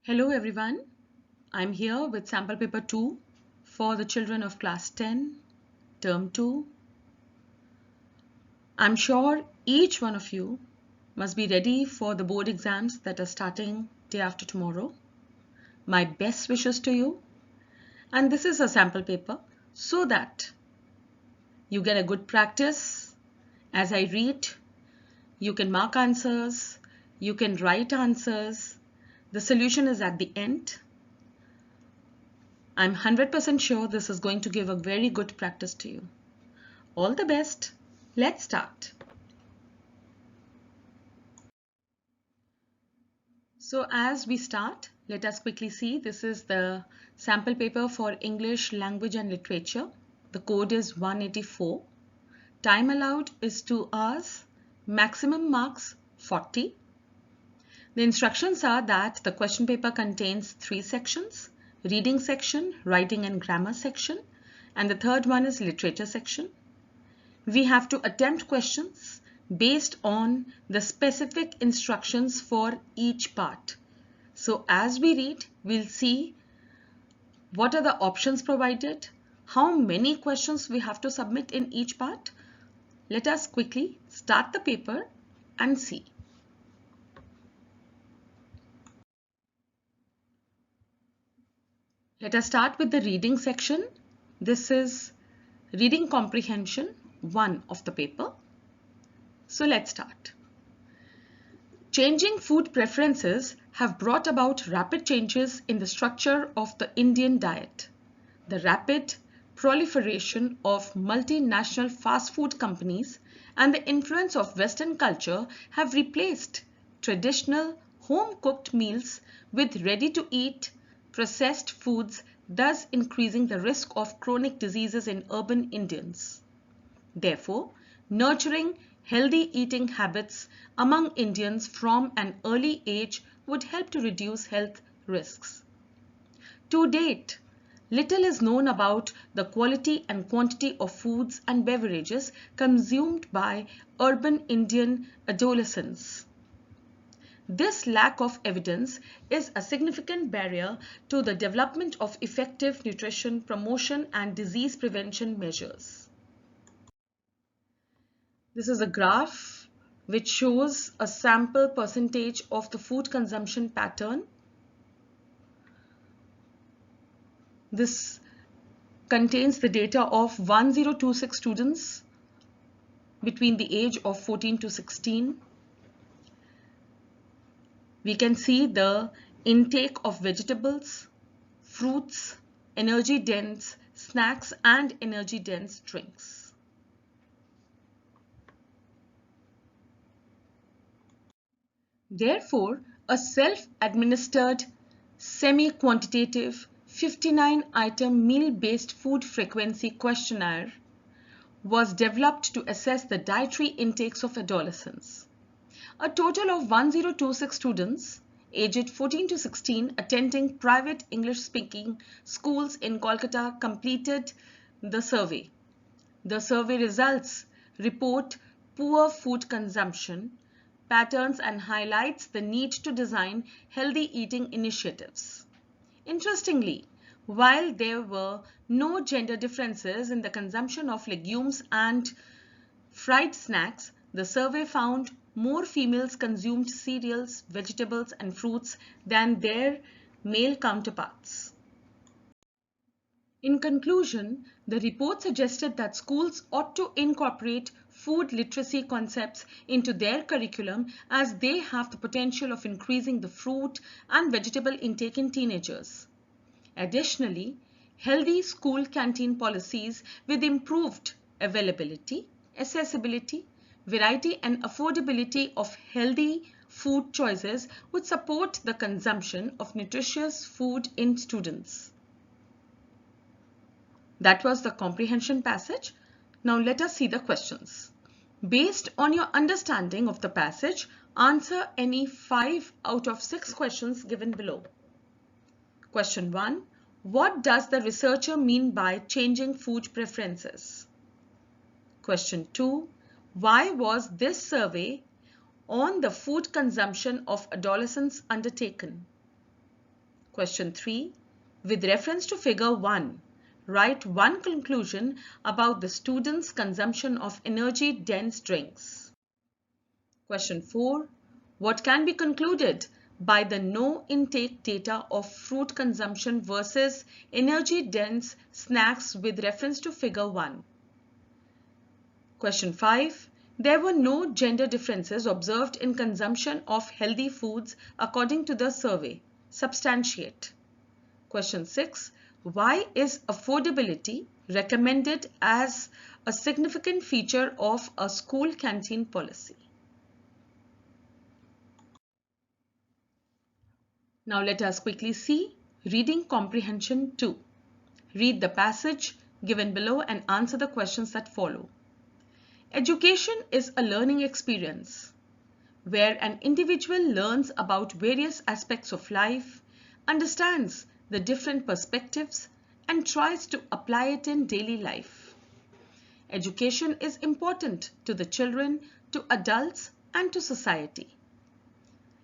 Hello everyone, I'm here with sample paper 2 for the children of class 10, term 2. I'm sure each one of you must be ready for the board exams that are starting day after tomorrow. My best wishes to you, and this is a sample paper so that you get a good practice. As I read, you can mark answers, you can write answers. The solution is at the end. I'm 100% sure this is going to give a very good practice to you. All the best. Let's start. So as we start, let us quickly see this is the sample paper for English language and literature. The code is 184. Time allowed is 2 hours. Maximum marks 40. The instructions are that the question paper contains 3 sections: reading section, writing and grammar section, and the third one is literature section. We have to attempt questions based on the specific instructions for each part. So as we read, we'll see what are the options provided, how many questions we have to submit in each part. Let us quickly start the paper and see. Let us start with the reading section. This is reading comprehension 1 of the paper. So let's start. Changing food preferences have brought about rapid changes in the structure of the Indian diet. The rapid proliferation of multinational fast food companies and the influence of Western culture have replaced traditional home-cooked meals with ready-to-eat processed foods, thus increasing the risk of chronic diseases in urban Indians. Therefore, nurturing healthy eating habits among Indians from an early age would help to reduce health risks. To date, little is known about the quality and quantity of foods and beverages consumed by urban Indian adolescents. This lack of evidence is a significant barrier to the development of effective nutrition promotion and disease prevention measures. This is a graph which shows a sample percentage of the food consumption pattern. This contains the data of 1026 students between the age of 14 to 16. We can see the intake of vegetables, fruits, energy-dense snacks and energy-dense drinks. Therefore, a self-administered, semi-quantitative 59-item meal-based food frequency questionnaire was developed to assess the dietary intakes of adolescents. A total of 1026 students aged 14 to 16 attending private English-speaking schools in Kolkata completed the survey. The survey results report poor food consumption patterns and highlights the need to design healthy eating initiatives. Interestingly, while there were no gender differences in the consumption of legumes and fried snacks, the survey found more females consumed cereals, vegetables, and fruits than their male counterparts. In conclusion, the report suggested that schools ought to incorporate food literacy concepts into their curriculum as they have the potential of increasing the fruit and vegetable intake in teenagers. Additionally, healthy school canteen policies with improved availability, accessibility, variety and affordability of healthy food choices would support the consumption of nutritious food in students. That was the comprehension passage. Now let us see the questions. Based on your understanding of the passage, answer any 5 out of 6 questions given below. Question 1. What does the researcher mean by changing food preferences? Question 2. Why was this survey on the food consumption of adolescents undertaken? Question 3. With reference to figure 1, write one conclusion about the student's consumption of energy-dense drinks. Question 4. What can be concluded by the no intake data of fruit consumption versus energy-dense snacks with reference to figure 1? Question 5. There were no gender differences observed in consumption of healthy foods according to the survey. Substantiate. Question 6. Why is affordability recommended as a significant feature of a school canteen policy? Now let us quickly see reading comprehension 2. Read the passage given below and answer the questions that follow. Education is a learning experience where an individual learns about various aspects of life, understands the different perspectives, and tries to apply it in daily life. Education is important to the children, to adults, and to society.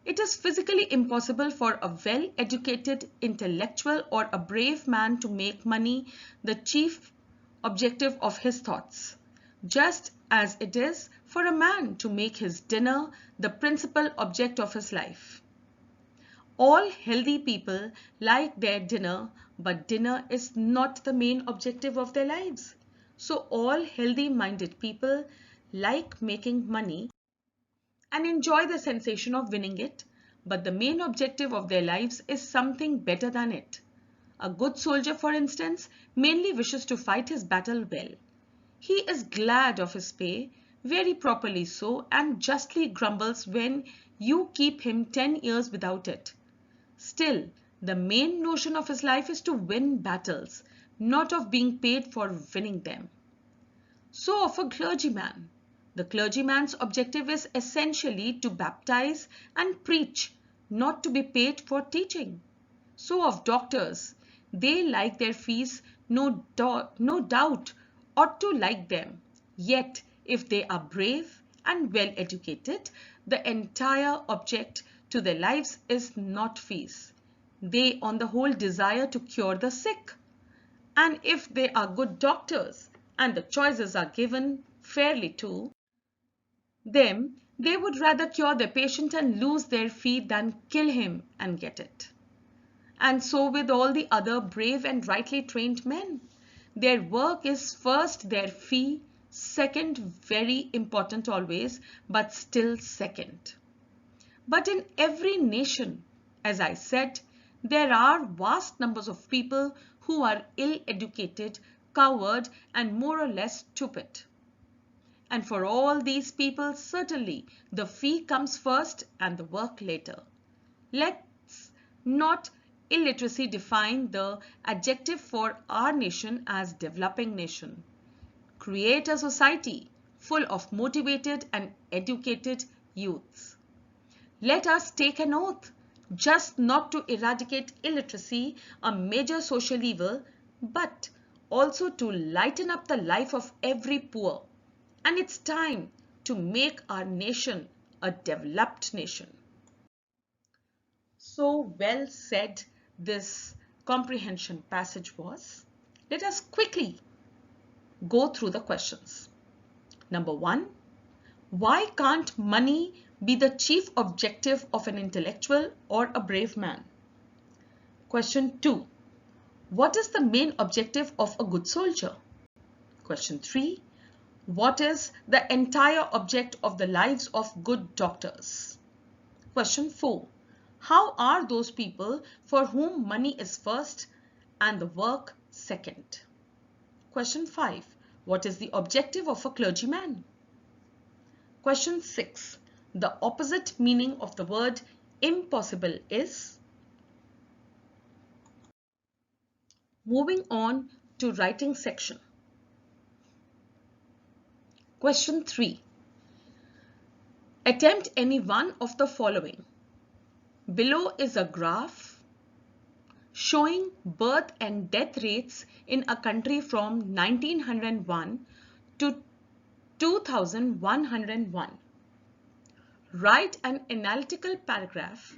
It is physically impossible for a well-educated intellectual or a brave man to make money the chief objective of his thoughts, just as it is for a man to make his dinner the principal object of his life. All healthy people like their dinner, but dinner is not the main objective of their lives. So all healthy-minded people like making money and enjoy the sensation of winning it, but the main objective of their lives is something better than it. A good soldier, for instance, mainly wishes to fight his battle well. He is glad of his pay, very properly so, and justly grumbles when you keep him 10 years without it. Still, the main notion of his life is to win battles, not of being paid for winning them. So of a clergyman. The clergyman's objective is essentially to baptize and preach, not to be paid for teaching. So of doctors. They like their fees, no doubt, ought to like them. Yet, if they are brave and well educated, the entire object to their lives is not fees. They on the whole desire to cure the sick. And if they are good doctors and the choices are given fairly to them, they would rather cure their patient and lose their fee than kill him and get it. And so with all the other brave and rightly trained men. Their work is first their fee, second, very important always, but still second. But in every nation, as I said, there are vast numbers of people who are ill-educated, coward, and more or less stupid. And for all these people, certainly, the fee comes first and the work later. Let's not illiteracy define the adjective for our nation as developing nation. Create a society full of motivated and educated youths. Let us take an oath, just not to eradicate illiteracy, a major social evil, but also to lighten up the life of every poor. And it's time to make our nation a developed nation. So well said this comprehension passage was. Let us quickly go through the questions. Number 1. Why can't money be the chief objective of an intellectual or a brave man? Question 2. What is the main objective of a good soldier? Question 3. What is the entire object of the lives of good doctors? Question 4. How are those people for whom money is first and the work second? Question 5. What is the objective of a clergyman? Question 6. The opposite meaning of the word impossible is? Moving on to writing section. Question 3. Attempt any one of the following. Below is a graph showing birth and death rates in a country from 1901 to 2101. Write an analytical paragraph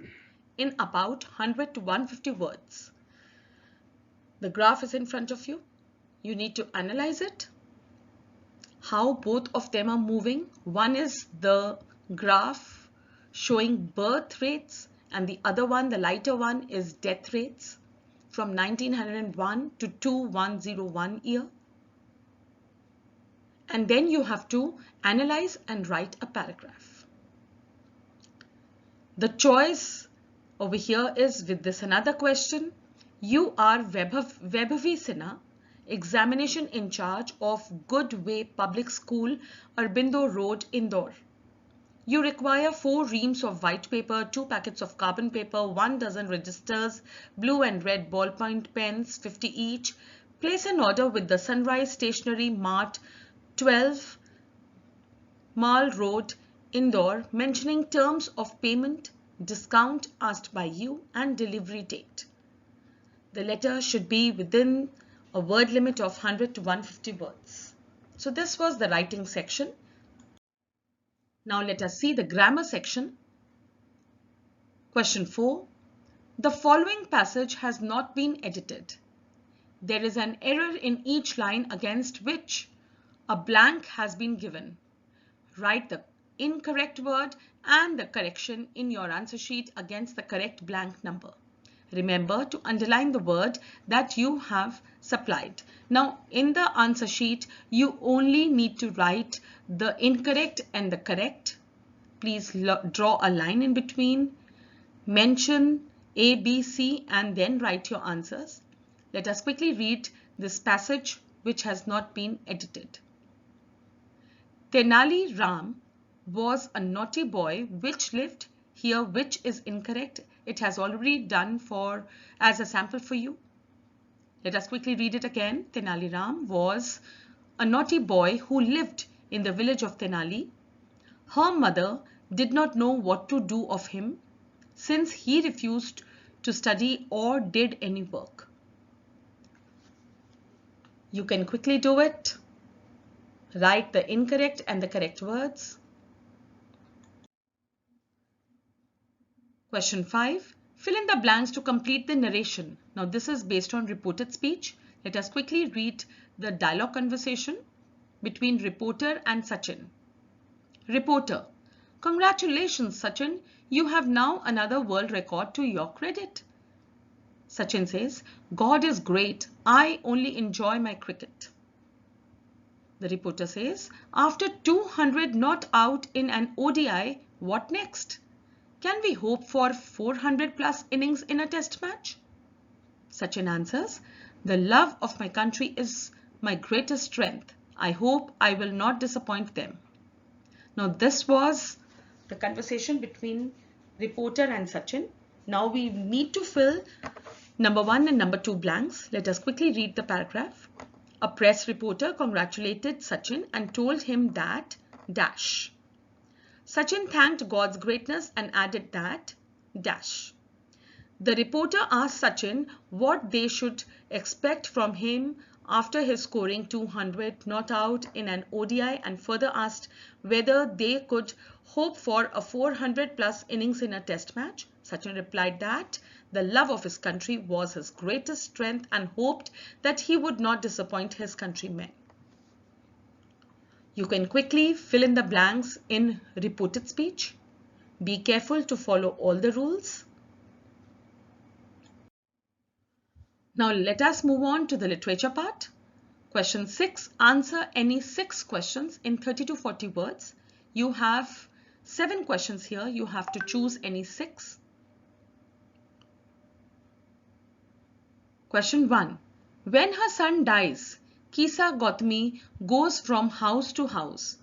in about 100 to 150 words. The graph is in front of you. You need to analyze it, how both of them are moving. One is the graph showing birth rates and the other one, the lighter one, is death rates from 1901 to 2101 year. And then you have to analyze and write a paragraph. The choice over here is with this another question. You are Vaibhavi Sinha, examination in charge of Good Way Public School, Arbindo Road, Indore. You require 4 reams of white paper, 2 packets of carbon paper, 1 dozen registers, blue and red ballpoint pens, 50 each. Place an order with the Sunrise Stationery Mart, 12 Mall Road, Indore, mentioning terms of payment, discount asked by you, and delivery date. The letter should be within a word limit of 100 to 150 words. So this was the writing section. Now let us see the grammar section. Question 4. The following passage has not been edited. There is an error in each line against which a blank has been given. Write the incorrect word and the correction in your answer sheet against the correct blank number. Remember to underline the word that you have supplied. Now, in the answer sheet, you only need to write the incorrect and the correct. Please draw a line in between, mention A, B, C, and then write your answers. Let us quickly read this passage which has not been edited. Tenali Ram was a naughty boy which lived here, which is incorrect. It has already done as a sample for you. Let us quickly read it again. Tenali Ram was a naughty boy who lived in the village of Tenali. Her mother did not know what to do of him since he refused to study or did any work. You can quickly do it. Write the incorrect and the correct words. Question 5. Fill in the blanks to complete the narration. Now this is based on reported speech. Let us quickly read the dialogue conversation between reporter and Sachin. Reporter: Congratulations, Sachin. You have now another world record to your credit. Sachin says, God is great. I only enjoy my cricket. The reporter says, after 200 not out in an ODI, what next? Can we hope for 400 plus innings in a test match? Sachin answers, the love of my country is my greatest strength. I hope I will not disappoint them. Now this was the conversation between reporter and Sachin. Now we need to fill number 1 and number 2 blanks. Let us quickly read the paragraph. A press reporter congratulated Sachin and told him that dash. Sachin thanked God's greatness and added that dash. The reporter asked Sachin what they should expect from him after his scoring 200 not out in an ODI and further asked whether they could hope for a 400 plus innings in a test match. Sachin replied that the love of his country was his greatest strength and hoped that he would not disappoint his countrymen. You can quickly fill in the blanks in reported speech. Be careful to follow all the rules. Now let us move on to the literature part. Question 6. Answer any 6 questions in 30 to 40 words. You have 7 questions here. You have to choose any 6. Question 1. When her son dies, Kisa Gautami goes from house to house.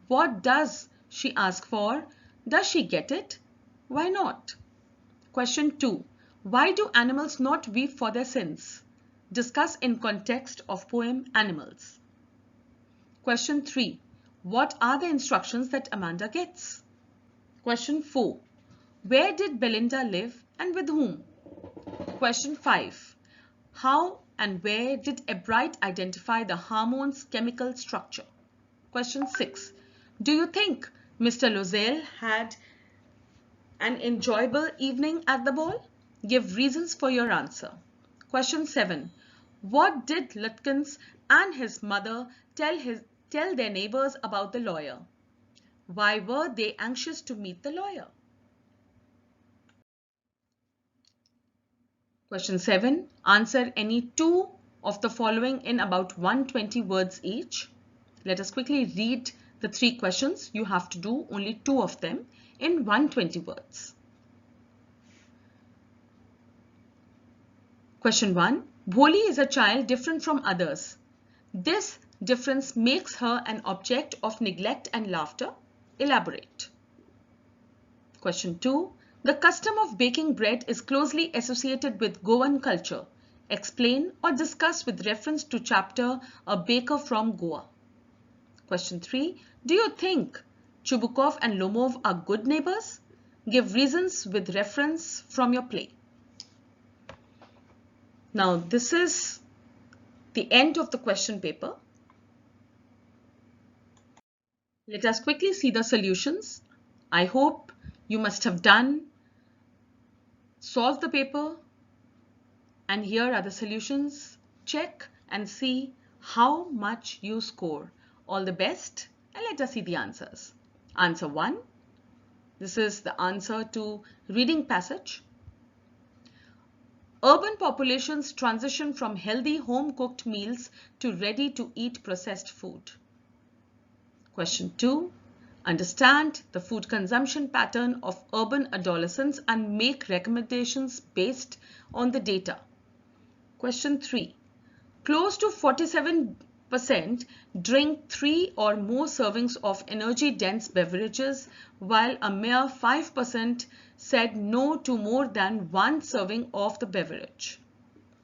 What does she ask for? Does she get it? Why not? Question 2. Why do animals not weep for their sins? Discuss in context of poem Animals. Question 3. What are the instructions that Amanda gets? Question 4. Where did Belinda live and with whom? Question 5. How and where did Ebright identify the hormone's chemical structure? Question 6. Do you think Mr. Loisel had An enjoyable evening at the ball? Give reasons for your answer. Question 7. What did Lutkins and his mother tell their neighbors about the lawyer? Why were they anxious to meet the lawyer? Question 7. Answer any two of the following in about 120 words each. Let us quickly read the three questions. You have to do only two of them in 120 words. Question 1. Bholi is a child different from others. This difference makes her an object of neglect and laughter. Elaborate. Question 2. The custom of baking bread is closely associated with Goan culture. Explain or discuss with reference to chapter A Baker from Goa. Question 3. Do you think Chubukov and Lomov are good neighbors? Give reasons with reference from your play. Now this is the end of the question paper. Let us quickly see the solutions. I hope you must have solved the paper, and here are the solutions. Check and see how much you score. All the best, and let us see the answers. Answer 1. This is the answer to reading passage. Urban populations transition from healthy home-cooked meals to ready-to-eat processed food. Question 2. Understand the food consumption pattern of urban adolescents and make recommendations based on the data. Question 3. Close to 47% drink 3 or more servings of energy-dense beverages, while a mere 5% said no to more than 1 serving of the beverage.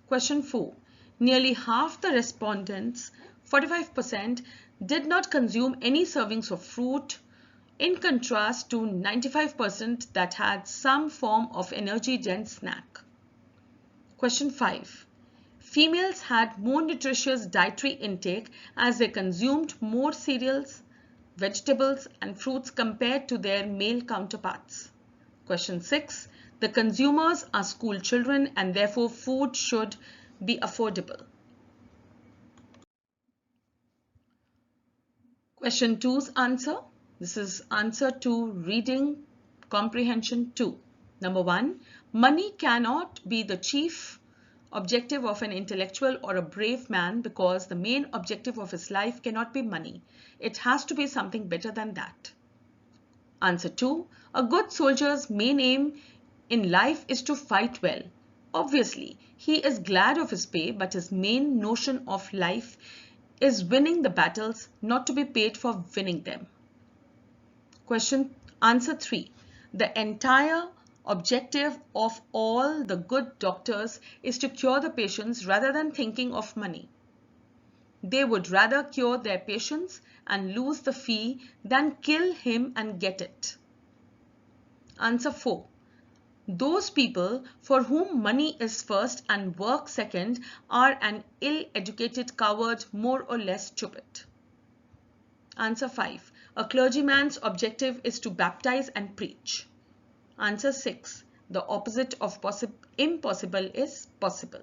Question 4. Nearly half the respondents, 45%, did not consume any servings of fruit, in contrast to 95% that had some form of energy-dense snack. Question 5. Females had more nutritious dietary intake as they consumed more cereals, vegetables and fruits compared to their male counterparts. Question 6. The consumers are school children and therefore food should be affordable. Question 2's answer. This is answer to reading comprehension 2. Number 1. Money cannot be the chief objective of an intellectual or a brave man because the main objective of his life cannot be money. It has to be something better than that. Answer 2. A good soldier's main aim in life is to fight well. Obviously, he is glad of his pay, but his main notion of life is winning the battles, not to be paid for winning them. Answer 3. The entire objective of all the good doctors is to cure the patients rather than thinking of money. They would rather cure their patients and lose the fee than kill him and get it. Answer 4. Those people for whom money is first and work second are an ill-educated coward, more or less stupid. Answer 5. A clergyman's objective is to baptize and preach. Answer 6. The opposite of impossible is possible.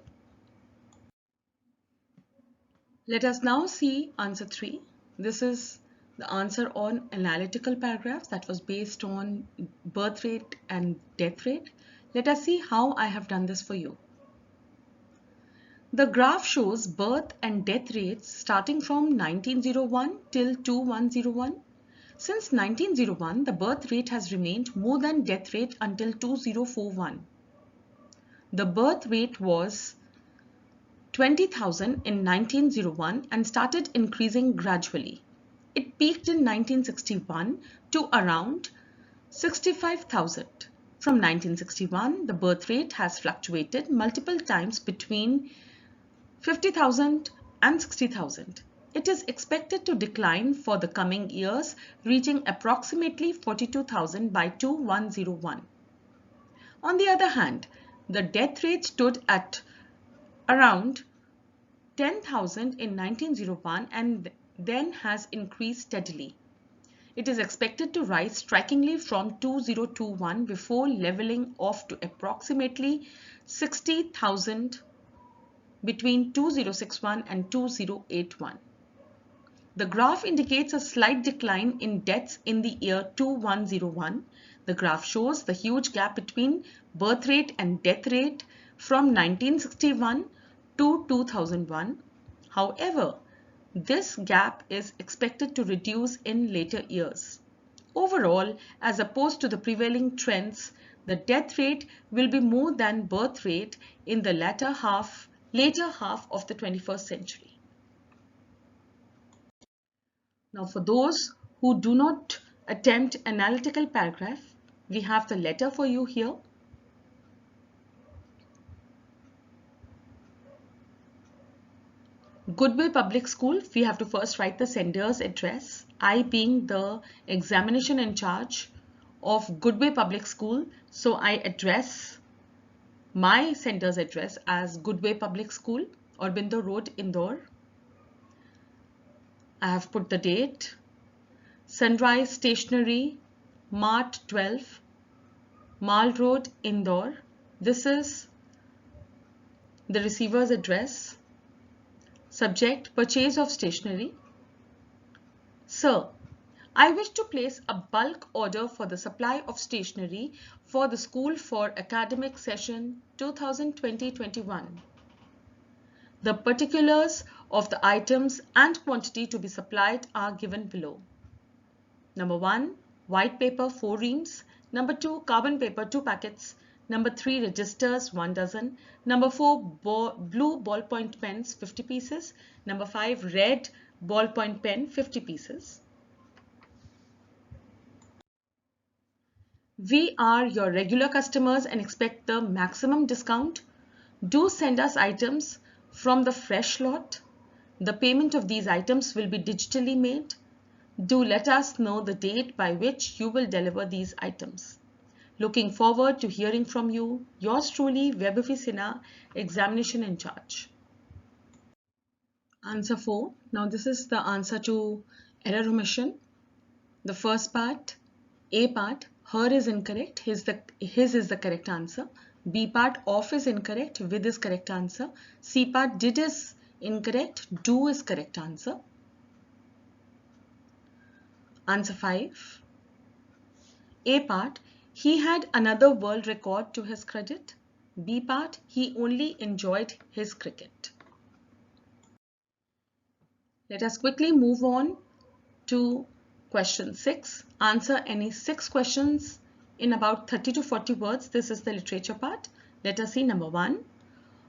Let us now see answer 3. This is the answer on analytical paragraphs that was based on birth rate and death rate. Let us see how I have done this for you. The graph shows birth and death rates starting from 1901 till 2101. Since 1901, the birth rate has remained more than death rate until 2041. The birth rate was 20,000 in 1901 and started increasing gradually. It peaked in 1961 to around 65,000. From 1961, the birth rate has fluctuated multiple times between 50,000 and 60,000. It is expected to decline for the coming years, reaching approximately 42,000 by 2101. On the other hand, the death rate stood at around 10,000 in 1901 and then has increased steadily. It is expected to rise strikingly from 2021 before leveling off to approximately 60,000 between 2061 and 2081. The graph indicates a slight decline in deaths in the year 2101. The graph shows the huge gap between birth rate and death rate from 1961 to 2001. However, this gap is expected to reduce in later years. Overall, as opposed to the prevailing trends, the death rate will be more than birth rate in the later half of the 21st century. Now, for those who do not attempt analytical paragraph, we have the letter for you here. Goodway Public School, we have to first write the sender's address. I being the examination in charge of Goodway Public School, so I address my sender's address as Goodway Public School, Aurobindo Road, Indore. I have put the date. Sunrise Stationery, Mart 12, Mall Road, Indore. This is the receiver's address. Subject, purchase of stationery. Sir, I wish to place a bulk order for the supply of stationery for the school for academic session 2020-21. The particulars of the items and quantity to be supplied are given below. Number 1, white paper 4 reams. Number 2, carbon paper 2 packets. Number 3, registers 1 dozen. Number 4, blue ballpoint pens 50 pieces. Number 5, red ballpoint pen 50 pieces. We are your regular customers and expect the maximum discount. Do send us items from the fresh lot. The payment of these items will be digitally made. Do let us know the date by which you will deliver these items. Looking forward to hearing from you. Yours truly, Vaibhavi Sinha, examination in charge. Answer 4. Now this is the answer to error omission. The first part, A part, her is incorrect, his is the correct answer. B part, of is incorrect, with is correct answer. C part, did is incorrect, do is correct answer. Answer 5. A part, he had another world record to his credit. B part, he only enjoyed his cricket. Let us quickly move on to question 6. Answer any 6 questions in about 30 to 40 words. This is the literature part. Let us see number 1.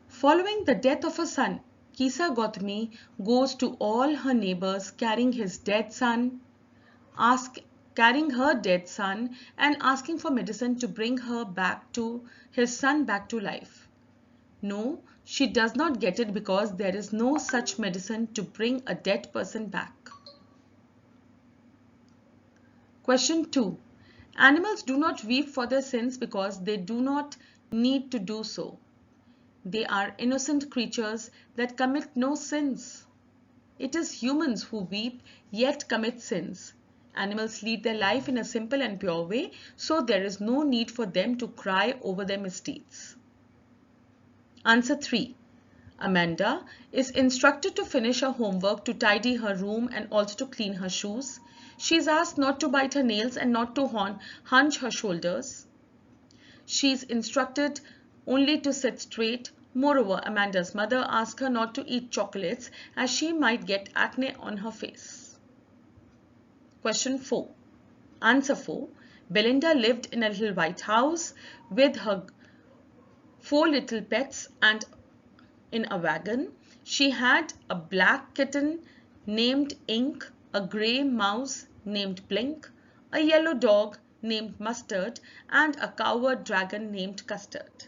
Following the death of her son, Kisa Gautami goes to all her neighbors carrying her dead son and asking for medicine to bring his son back to life. No, she does not get it because there is no such medicine to bring a dead person back. Question 2. Animals do not weep for their sins because they do not need to do so. They are innocent creatures that commit no sins. It is humans who weep yet commit sins. Animals lead their life in a simple and pure way, so there is no need for them to cry over their misdeeds. Answer 3. Amanda is instructed to finish her homework, to tidy her room and also to clean her shoes. She is asked not to bite her nails and not to hunch her shoulders. She is instructed only to sit straight. Moreover, Amanda's mother asks her not to eat chocolates as she might get acne on her face. Question 4. Answer 4. Belinda lived in a little white house with her 4 little pets and in a wagon. She had a black kitten named Ink, a grey mouse named Blink, a yellow dog named Mustard, and a coward dragon named Custard.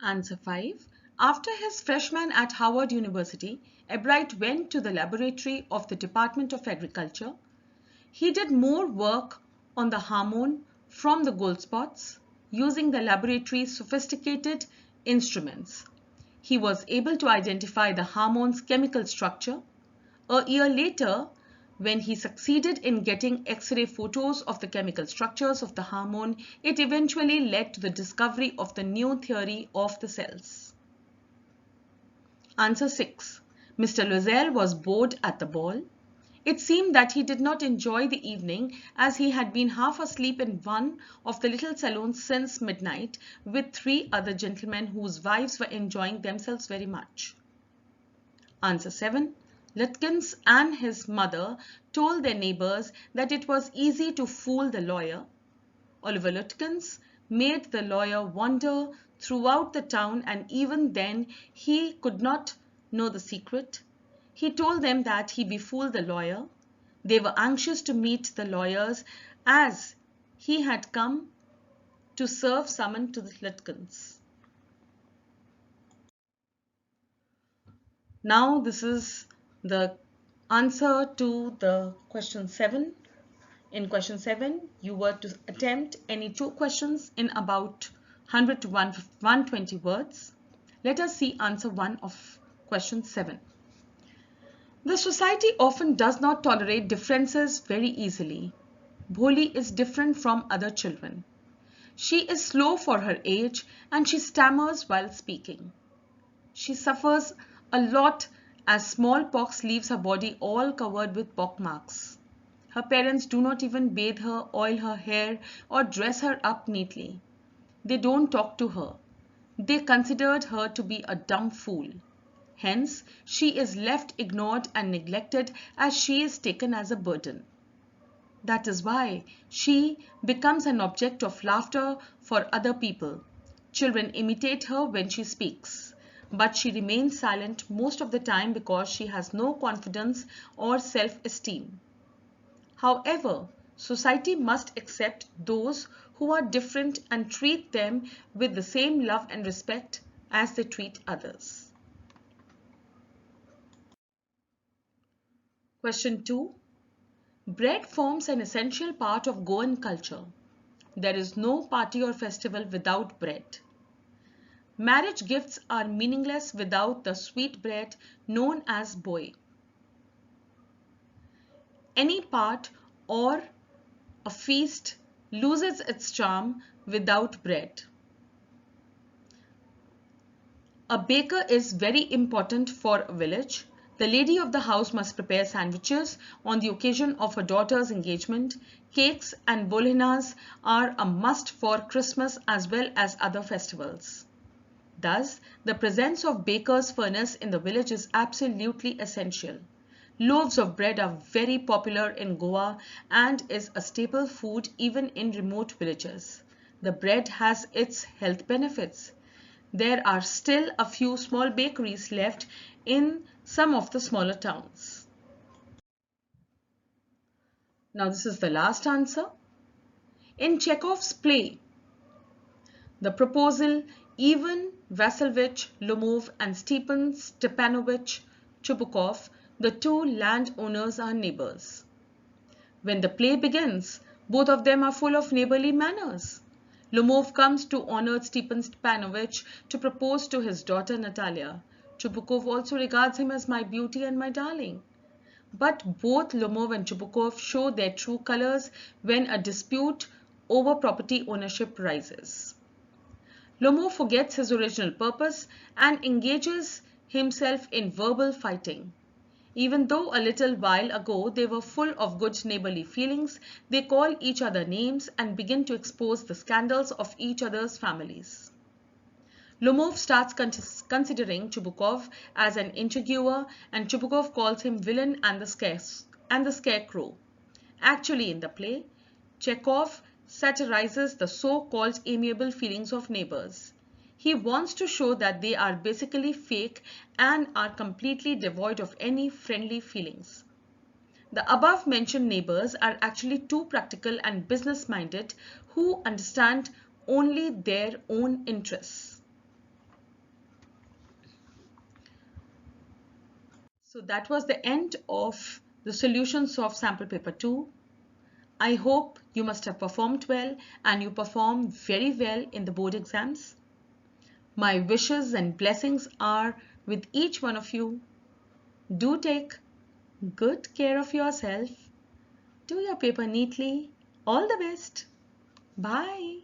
Answer 5. After his freshman at Howard University, Ebright went to the laboratory of the Department of Agriculture. He did more work on the hormone from the gold spots using the laboratory's sophisticated instruments. He was able to identify the hormone's chemical structure. A year later, when he succeeded in getting X-ray photos of the chemical structures of the hormone, it eventually led to the discovery of the new theory of the cells. Answer 6. Mr. Loisel was bored at the ball. It seemed that he did not enjoy the evening, as he had been half asleep in one of the little salons since midnight with 3 other gentlemen whose wives were enjoying themselves very much. Answer 7. Lutkins and his mother told their neighbors that it was easy to fool the lawyer. Oliver Lutkins made the lawyer wander throughout the town, and even then he could not know the secret. He told them that he befooled the lawyer. They were anxious to meet the lawyers, as he had come to serve summon to the Lutkins. Now this is the answer to the question 7. In question 7, you were to attempt any 2 questions in about 100 to 120 words. Let us see answer 1 of question 7. The society often does not tolerate differences very easily. Bholi is different from other children. She is slow for her age and she stammers while speaking. She suffers a lot as smallpox leaves her body all covered with pockmarks. Her parents do not even bathe her, oil her hair, or dress her up neatly. They don't talk to her. They considered her to be a dumb fool. Hence, she is left ignored and neglected, as she is taken as a burden. That is why she becomes an object of laughter for other people. Children imitate her when she speaks, but she remains silent most of the time because she has no confidence or self-esteem. However, society must accept those who are different and treat them with the same love and respect as they treat others. Question 2. Bread forms an essential part of Goan culture. There is no party or festival without bread. Marriage gifts are meaningless without the sweet bread known as boi. Any part or a feast loses its charm without bread. A baker is very important for a village. The lady of the house must prepare sandwiches on the occasion of her daughter's engagement. Cakes and bolinas are a must for Christmas as well as other festivals. Thus, the presence of baker's furnace in the village is absolutely essential. Loaves of bread are very popular in Goa and is a staple food even in remote villages. The bread has its health benefits. There are still a few small bakeries left in some of the smaller towns. Now this is the last answer. In Chekhov's play, the proposal, Ivan Vasilyevich Lomov and Stepan Stepanovich Chubukov, the 2 landowners, are neighbors. When the play begins, both of them are full of neighborly manners. Lomov comes to honor Stepan Stepanovich to propose to his daughter Natalia. Chubukov also regards him as my beauty and my darling. But both Lomov and Chubukov show their true colors when a dispute over property ownership rises. Lomov forgets his original purpose and engages himself in verbal fighting. Even though a little while ago they were full of good neighborly feelings, they call each other names and begin to expose the scandals of each other's families. Lomov starts considering Chubukov as an interviewer, and Chubukov calls him villain and the scarecrow. Actually, in the play, Chekhov satirizes the so-called amiable feelings of neighbors. He wants to show that they are basically fake and are completely devoid of any friendly feelings. The above-mentioned neighbors are actually too practical and business-minded, who understand only their own interests. So that was the end of the solutions of sample paper 2. I hope you must have performed well and you perform very well in the board exams. My wishes and blessings are with each one of you. Do take good care of yourself. Do your paper neatly. All the best. Bye.